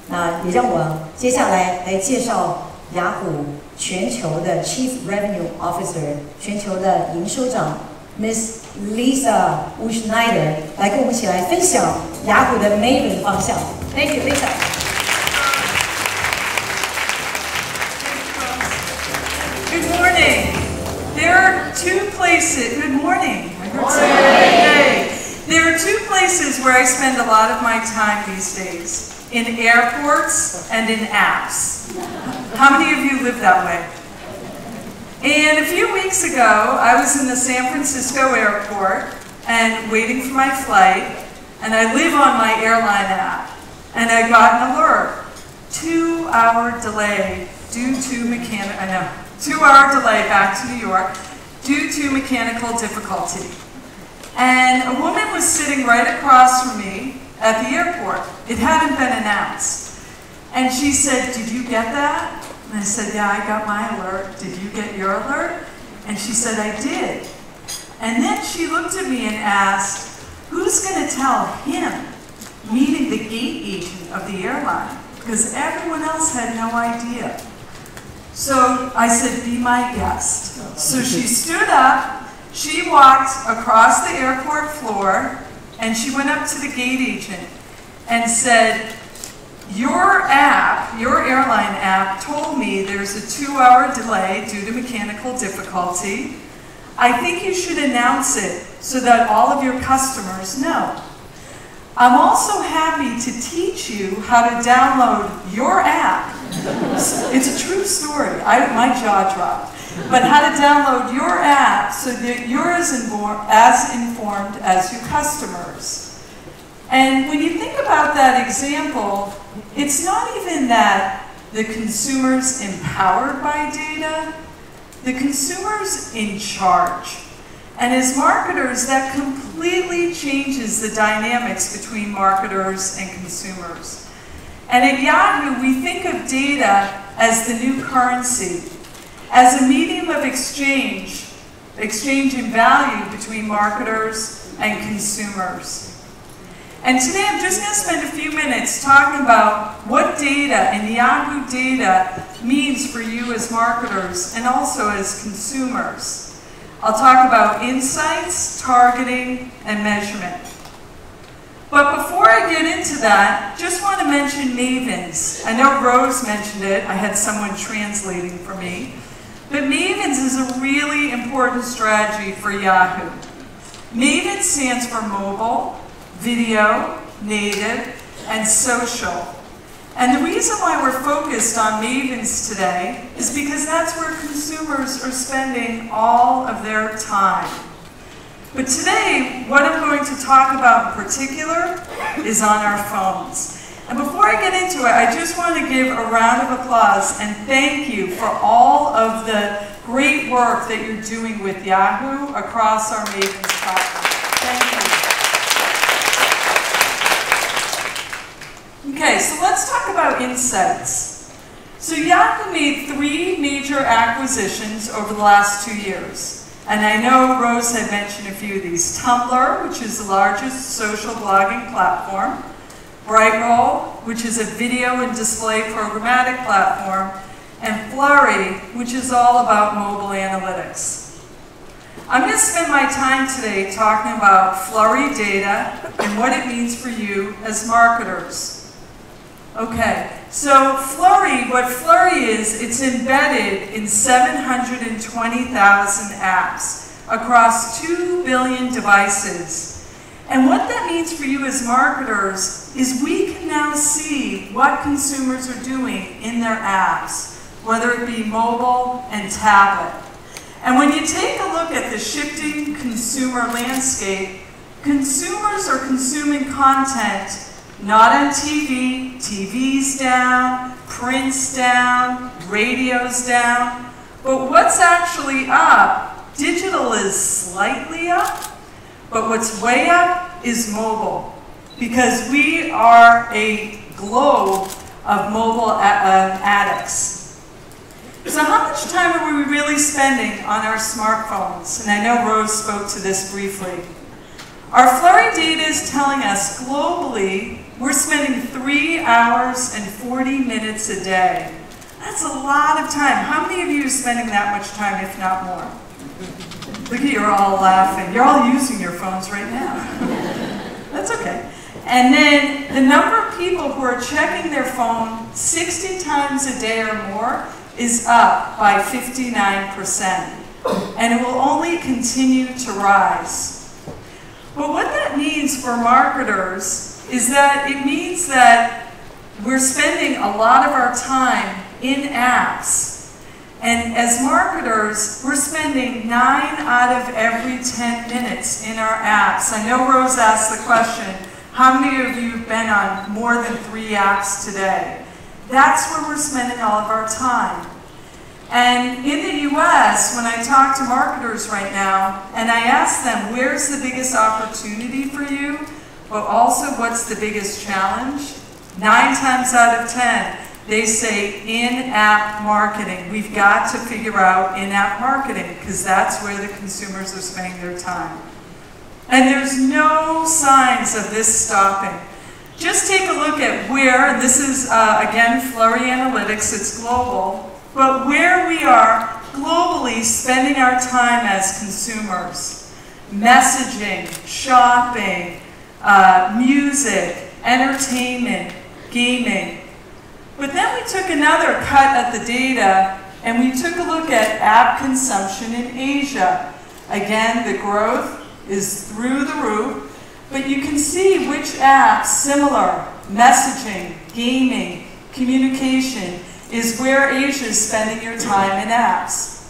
那也让我接下来介绍雅虎全球的 Chief Revenue Officer， 全球的营收长 Miss Lisa Utzschneider 来跟我们一起来分享雅虎的 Maven 方向。Thank you, Lisa. Good morning. There are two places. Good morning. I heard something. There are two places where I spend a lot of my time these days. In airports and in apps. How many of you live that way? And a few weeks ago, I was in the San Francisco airport and waiting for my flight, and I live on my airline app, and I got an alert. 2-hour delay due to 2-hour delay back to New York due to mechanical difficulty. And a woman was sitting right across from me at the airport. It hadn't been announced. And she said, "Did you get that?" And I said, "Yeah, I got my alert. Did you get your alert?" And she said, "I did." And then she looked at me and asked, "Who's going to tell him?" Meaning the gate agent of the airline, because everyone else had no idea. So I said, "Be my guest." So she stood up, she walked across the airport floor, and she went up to the gate agent and said, "Your app, your airline app, told me there's a 2-hour delay due to mechanical difficulty. I think you should announce it so that all of your customers know. I'm also happy to teach you how to download your app." It's a true story. My jaw dropped. But how to download your app so that you're as informed as your customers. And when you think about that example, it's not even that the consumer's empowered by data, the consumer's in charge. And as marketers, that completely changes the dynamics between marketers and consumers. And at Yahoo, we think of data as the new currency, as a medium of exchange in value between marketers and consumers. And today I'm just going to spend a few minutes talking about what data and Yahoo data means for you as marketers and also as consumers. I'll talk about insights, targeting, and measurement. But before I get into that, just want to mention Mavens. I know Rose mentioned it. I had someone translating for me. But Mavens is a really important strategy for Yahoo. Mavens stands for mobile, video, native, and social. And the reason why we're focused on Mavens today is because that's where consumers are spending all of their time. But today, what I'm going to talk about in particular is on our phones. And before I get into it, I just want to give a round of applause and thank you for all of the great work that you're doing with Yahoo across our Mavens platform. Thank you. Okay, so let's talk about insights. So Yahoo made 3 major acquisitions over the last 2 years. And I know Rose had mentioned a few of these. Tumblr, which is the largest social blogging platform. Brightroll, which is a video and display programmatic platform. And Flurry, which is all about mobile analytics. I'm going to spend my time today talking about Flurry data and what it means for you as marketers. Okay, so what Flurry is, it's embedded in 720,000 apps across 2 billion devices. And what that means for you as marketers is we can now see what consumers are doing in their apps, whether it be mobile and tablet. And when you take a look at the shifting consumer landscape, consumers are consuming content not on TV, TV's down, print's down, radio's down, but what's actually up, digital is slightly up, but what's way up is mobile, because we are a globe of mobile addicts. So how much time are we really spending on our smartphones? And I know Rose spoke to this briefly. Our Flurry data is telling us globally we're spending 3 hours and 40 minutes a day. That's a lot of time. How many of you are spending that much time, if not more? Look at you, you're all laughing. You're all using your phones right now. That's okay. And then the number of people who are checking their phone 60 times a day or more is up by 59%. And it will only continue to rise. But what that means for marketers is that it means that we're spending a lot of our time in apps. And as marketers, we're spending 9 out of every 10 minutes in our apps. I know Rose asked the question, how many of you have been on more than 3 apps today? That's where we're spending all of our time. And in the US, when I talk to marketers right now, and I ask them, where's the biggest opportunity for you? But also, what's the biggest challenge? 9 times out of 10, they say in-app marketing. We've got to figure out in-app marketing because that's where the consumers are spending their time. And there's no signs of this stopping. Just take a look at where, and this is, again, Flurry Analytics, it's global, but where we are globally spending our time as consumers. Messaging, shopping, music, entertainment, gaming. But then we took another cut at the data and we took a look at app consumption in Asia. Again, the growth is through the roof, but you can see which apps, similar, messaging, gaming, communication, is where Asia is spending your time in apps.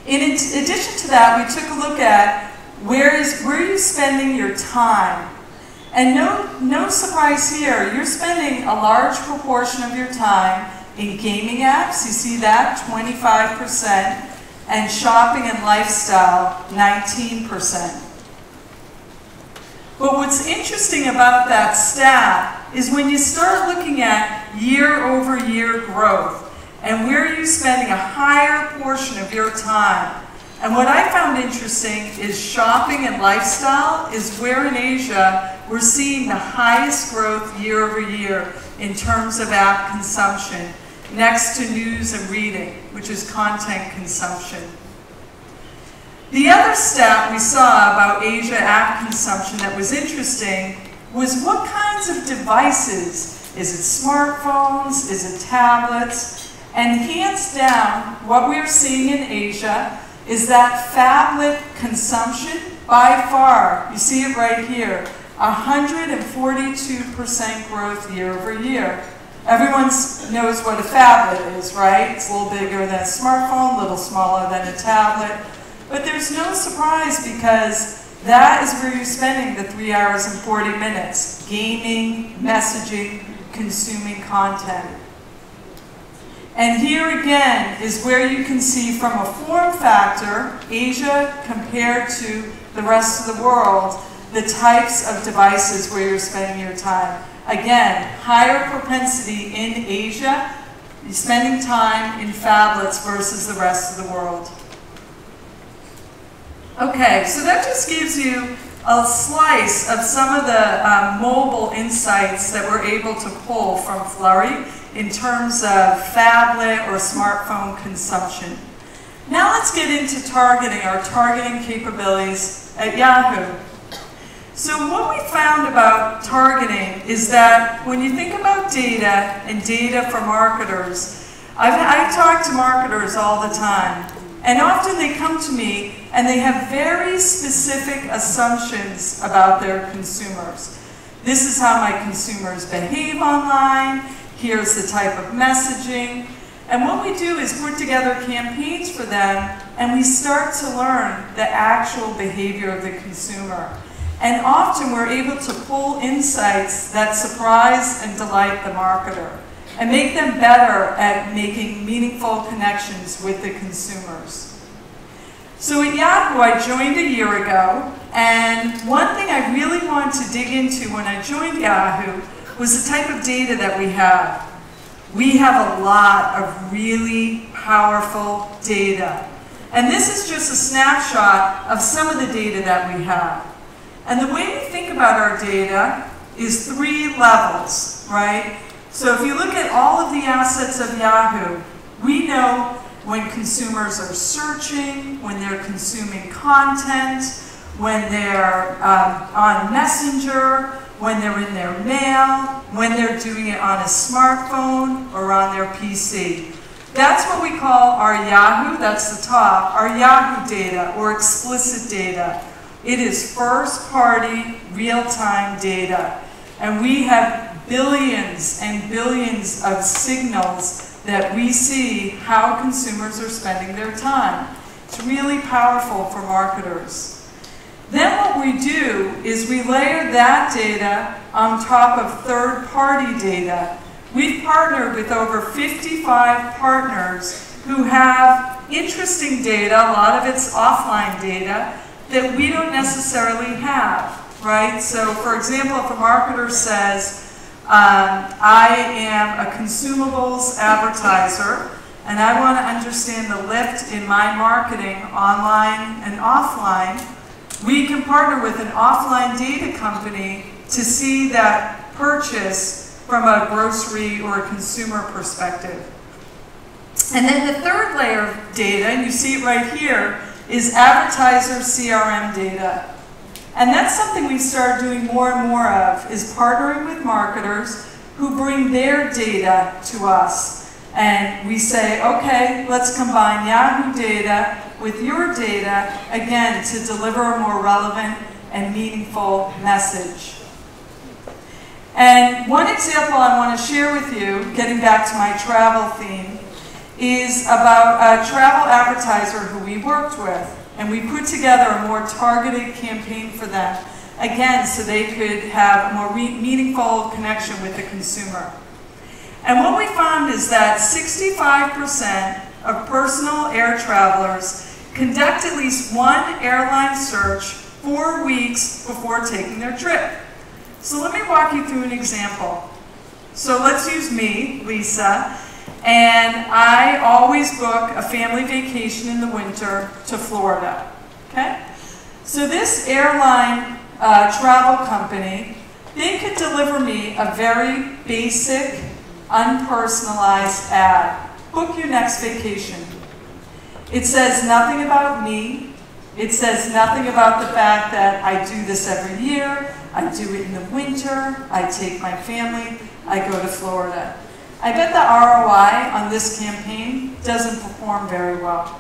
In addition to that, we took a look at where are you spending your time. And no surprise here, you're spending a large proportion of your time in gaming apps, you see that, 25%, and shopping and lifestyle, 19%. But what's interesting about that stat is when you start looking at year-over-year growth, and where are you spending a higher portion of your time. And what I found interesting is shopping and lifestyle is where in Asia we're seeing the highest growth year over year in terms of app consumption, next to news and reading, which is content consumption. The other stat we saw about Asia app consumption that was interesting was what kinds of devices. Is it smartphones? Is it tablets? And hands down, what we're seeing in Asia is that phablet consumption by far, you see it right here, 142% growth year over year. Everyone knows what a phablet is, right? It's a little bigger than a smartphone, a little smaller than a tablet. But there's no surprise because that is where you're spending the 3 hours and 40 minutes. Gaming, messaging, consuming content. And here again is where you can see from a form factor, Asia compared to the rest of the world, the types of devices where you're spending your time. Again, higher propensity in Asia, you're spending time in phablets versus the rest of the world. Okay, so that just gives you a slice of some of the mobile insights that we're able to pull from Flurry in terms of phablet or smartphone consumption. Now let's get into targeting, our targeting capabilities at Yahoo. So what we found about targeting is that when you think about data and data for marketers, I talk to marketers all the time, and often they come to me and they have very specific assumptions about their consumers. This is how my consumers behave online, here's the type of messaging, and what we do is put together campaigns for them and we start to learn the actual behavior of the consumer. And often we're able to pull insights that surprise and delight the marketer and make them better at making meaningful connections with the consumers. So at Yahoo, I joined a year ago, and one thing I really wanted to dig into when I joined Yahoo was the type of data that we have. We have a lot of really powerful data. And this is just a snapshot of some of the data that we have. And the way we think about our data is 3 levels, right? So if you look at all of the assets of Yahoo, we know when consumers are searching, when they're consuming content, when they're on Messenger, when they're in their mail, when they're doing it on a smartphone or on their PC. That's what we call our Yahoo, that's the top, our Yahoo data or explicit data. It is first-party, real-time data. And we have billions and billions of signals that we see how consumers are spending their time. It's really powerful for marketers. Then what we do is we layer that data on top of third-party data. We've partnered with over 55 partners who have interesting data, a lot of it's offline data, that we don't necessarily have, right? So for example, if a marketer says, I am a consumables advertiser and I want to understand the lift in my marketing online and offline, we can partner with an offline data company to see that purchase from a grocery or a consumer perspective. And then the third layer of data, and you see it right here, is advertiser CRM data. And that's something we started doing more and more of, is partnering with marketers who bring their data to us. And we say, okay, let's combine Yahoo data with your data, again, to deliver a more relevant and meaningful message. And one example I want to share with you, getting back to my travel theme, is about a travel advertiser who we worked with. And we put together a more targeted campaign for them, again, so they could have a more meaningful connection with the consumer. And what we found is that 65% of personal air travelers conduct at least one airline search 4 weeks before taking their trip. So let me walk you through an example. So let's use me, Lisa. And I always book a family vacation in the winter to Florida, okay? So this airline travel company, they could deliver me a very basic, unpersonalized ad. Book your next vacation. It says nothing about me. It says nothing about the fact that I do this every year. I do it in the winter. I take my family. I go to Florida. I bet the ROI on this campaign doesn't perform very well.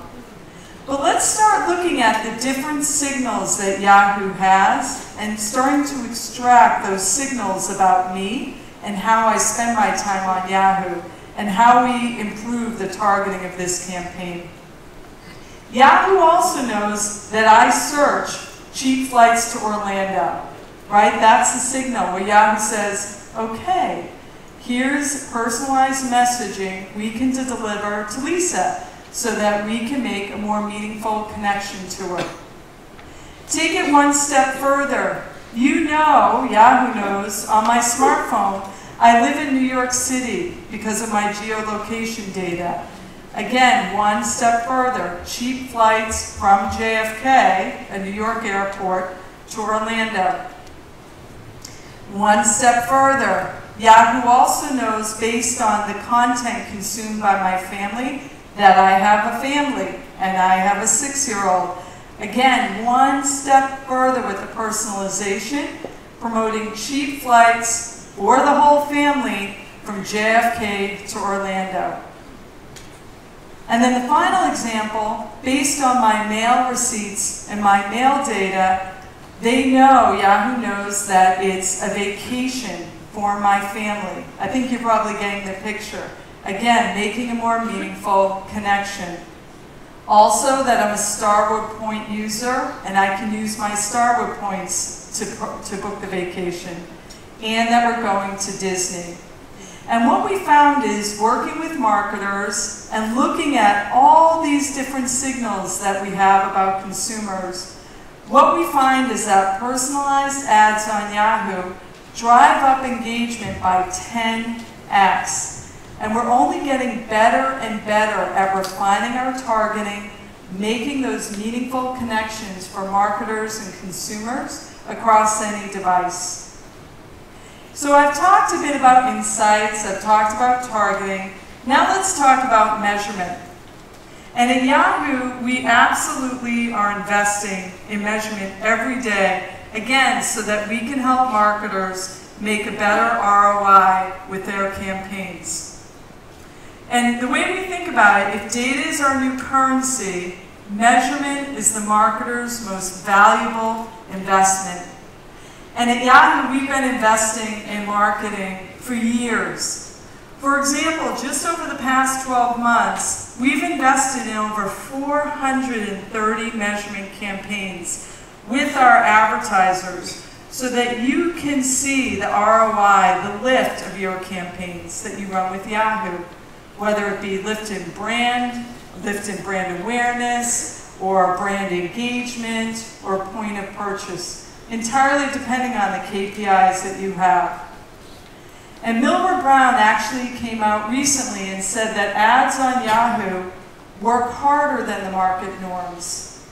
But let's start looking at the different signals that Yahoo has and starting to extract those signals about me and how I spend my time on Yahoo and how we improve the targeting of this campaign. Yahoo also knows that I search cheap flights to Orlando, right? That's the signal where Yahoo says, okay, here's personalized messaging we can deliver to Lisa so that we can make a more meaningful connection to her. Take it one step further. You know, Yahoo knows, on my smartphone, I live in New York City because of my geolocation data. Again, one step further, cheap flights from JFK, a New York airport, to Orlando. One step further, Yahoo also knows, based on the content consumed by my family, that I have a family and I have a 6-year-old. Again, one step further with the personalization, promoting cheap flights for the whole family from JFK to Orlando. And then the final example, based on my mail receipts and my mail data, they know, Yahoo knows, that it's a vacation for my family. I think you're probably getting the picture. Again, making a more meaningful connection. Also, that I'm a Starwood Point user, and I can use my Starwood points to book the vacation. And that we're going to Disney. And what we found is, working with marketers and looking at all these different signals that we have about consumers, what we find is that personalized ads on Yahoo drive up engagement by 10x. And we're only getting better and better at refining our targeting, making those meaningful connections for marketers and consumers across any device. So I've talked a bit about insights, I've talked about targeting. Now let's talk about measurement. And at Yahoo, we absolutely are investing in measurement every day, again, so that we can help marketers make a better ROI with their campaigns. And the way we think about it, if data is our new currency, measurement is the marketer's most valuable investment. And at Yahoo, we've been investing in marketing for years. For example, just over the past 12 months, we've invested in over 430 measurement campaigns with our advertisers so that you can see the ROI, the lift of your campaigns that you run with Yahoo, whether it be lift in brand awareness, or brand engagement, or point of purchase, entirely depending on the KPIs that you have. And Milward Brown actually came out recently and said that ads on Yahoo work harder than the market norms.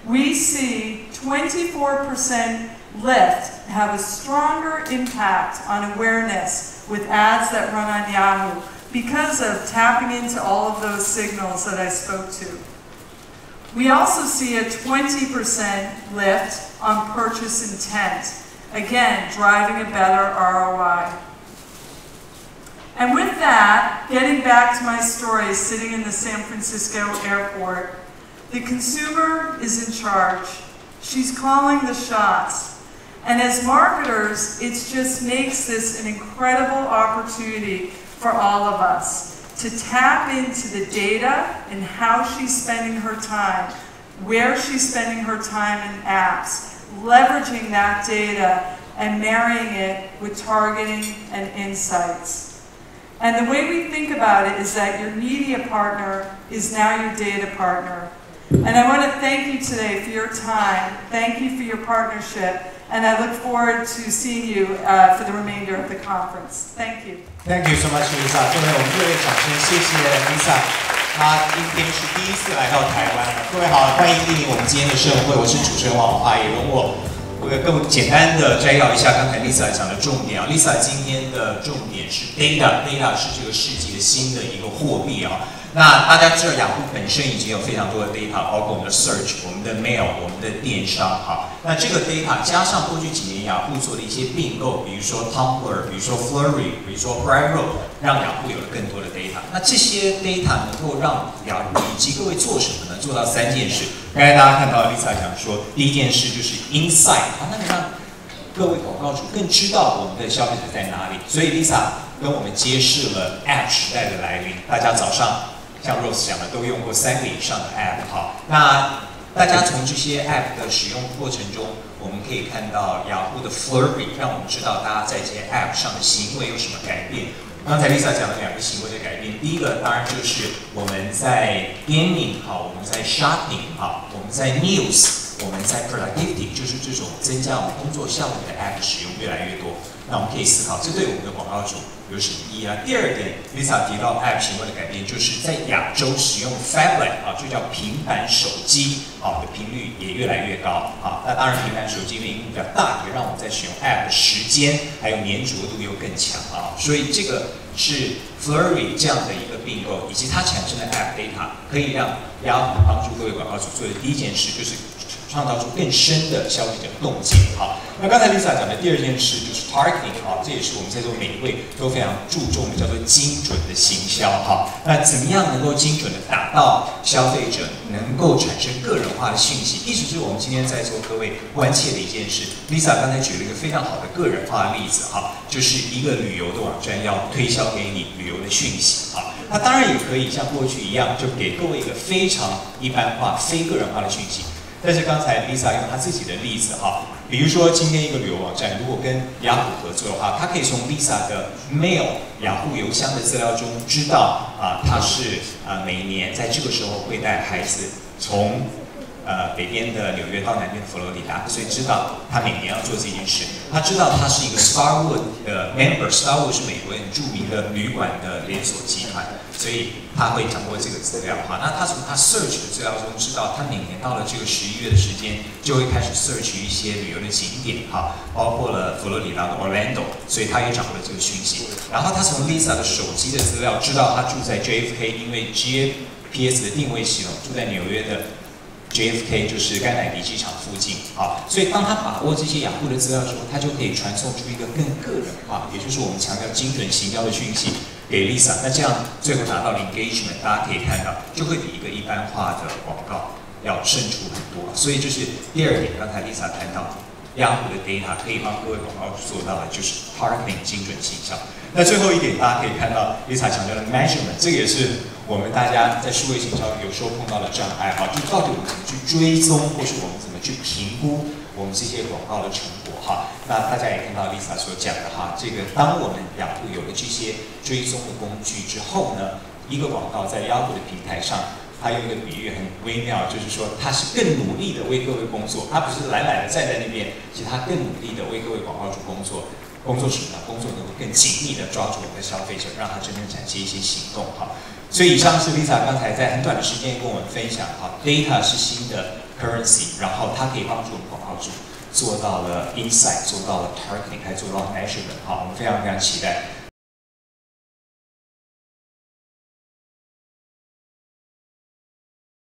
We see 24% lift have a stronger impact on awareness with ads that run on Yahoo because of tapping into all of those signals that I spoke to. We also see a 20% lift on purchase intent, again, driving a better ROI. And with that, getting back to my story, sitting in the San Francisco airport, the consumer is in charge. She's calling the shots. And as marketers, it just makes this an incredible opportunity for all of us to tap into the data and how she's spending her time, where she's spending her time in apps, leveraging that data and marrying it with targeting and insights. And the way we think about it is that your media partner is now your data partner. And I want to thank you today for your time. Thank you for your partnership. And I look forward to seeing you for the remainder of the conference. Thank you. Thank you so much, Lisa. 各位，我们热烈掌声，谢谢 Lisa。她今天是第一次来到台湾。各位好，欢迎莅临我们今天的盛会。我是主持人王华，也容我更简单的摘要一下刚才 Lisa 讲的重点啊。Lisa 今天的重点是 data 是这个世纪的新的一个货币啊。那大家知道雅虎本身已经有非常多的 data， 包括我们的 search、我们的 mail、我们的电商哈。那这个 data 加上过去几年雅虎做的一些并购，比如说 Tumblr， 比如说 Flurry， 比如说 Brightro， 让雅虎有了更多的 data。那这些 data 能够让雅虎以及各位做什么呢？做到3件事。刚才大家看到 Lisa 讲说，第一件事就是 insight， 那能让各位广告主更知道我们的消费者在哪里。所以 Lisa 跟我们揭示了 App 时代的来临。大家早上像 Rose 讲的，都用过3个以上的 App 哈。那大家从这些 App 的使用过程中，我们可以看到雅虎的 Flurry， 让我们知道大家在这些 App 上的行为有什么改变。刚才 Lisa 讲了2个行为的改变，第一个当然就是我们在 gaming 好，我们在 shopping 好，我们在 news， 我们在 productivity， 就是这种增加我们工作效率的 App 使用越来越多。那我们可以思考，这对我们的广告主有什么意义啊？第二点 ，Lisa 提到 App 行为的改变，就是在亚洲使用 phablet 啊，就叫平板手机啊的频率也越来越高啊。那当然，平板手机的屏幕比较大，也让我们在使用 App 的时间还有粘着度又更强啊。所以这个是 Flurry 这样的一个并购，以及它产生的 App data， 可以让雅虎帮助各位广告主做的第一件事，就是创造出更深的消费者洞见。好，那刚才 Lisa 讲的第2件事就是 targeting， 好，这也是我们在座每一位都非常注重的，叫做精准的行销。好，那怎么样能够精准的打到消费者能够产生个人化的讯息？一直是我们今天在座各位关切的一件事。Lisa 刚才举了一个非常好的个人化的例子，哈，就是一个旅游的网站要推销给你旅游的讯息，哈，那当然也可以像过去一样，就给各位一个非常一般化、非个人化的讯息。但是刚才 Lisa 用她自己的例子哈，比如说今天一个旅游网站如果跟雅虎合作的话，她可以从 Lisa 的 mail 雅虎邮箱的资料中知道她是每年在这个时候会带孩子从北边的纽约到南边的佛罗里达，所以知道他每年要做这件事。他知道他是一个 Starwood 的 member，Starwood 是美国很著名的旅馆的连锁集团，所以他会掌握这个资料哈。那他从他 search 的资料中知道，他每年到了这个11月的时间，就会开始 search 一些旅游的景点哈，包括了佛罗里达的 Orlando， 所以他也掌握了这个讯息。然后他从 Lisa 的手机的资料知道他住在 JFK， 因为 GPS 的定位系统住在纽约的 JFK 就是甘乃迪机场附近啊，所以当他把握这些雅虎的资料之后，他就可以传送出一个更个人化，也就是我们强调精准行销的讯息给 Lisa。那这样最后拿到的 engagement， 大家可以看到，就会比一个一般化的广告要胜出很多。所以这是第二点，刚才 Lisa 谈到。Yahoo 的 data 可以帮各位广告主做到的，就是 targeting 精准行销。那最后一点，大家可以看到 Lisa 强调的 measurement， 这个也是我们大家在数位行销有时候碰到的障碍哈，就是到底我们怎么去追踪，或是我们怎么去评估我们这些广告的成果哈。那大家也看到 Lisa 所讲的哈，这个当我们Yahoo有了这些追踪的工具之后呢，一个广告在Yahoo的平台上。他用一个比喻很微妙，就是说他是更努力的为各位工作，他不是懒懒的站在那边，其实他更努力的为各位广告主工作。工作什么呢？工作能够更紧密的抓住我们的消费者，让他真正展现一些行动哈。所以以上是 Lisa 刚才在很短的时间跟我们分享哈 ，data 是新的 currency， 然后它可以帮助我们广告主做到了 insight， 做到了 targeting， 还做到 measurement 哈。我们非常非常期待。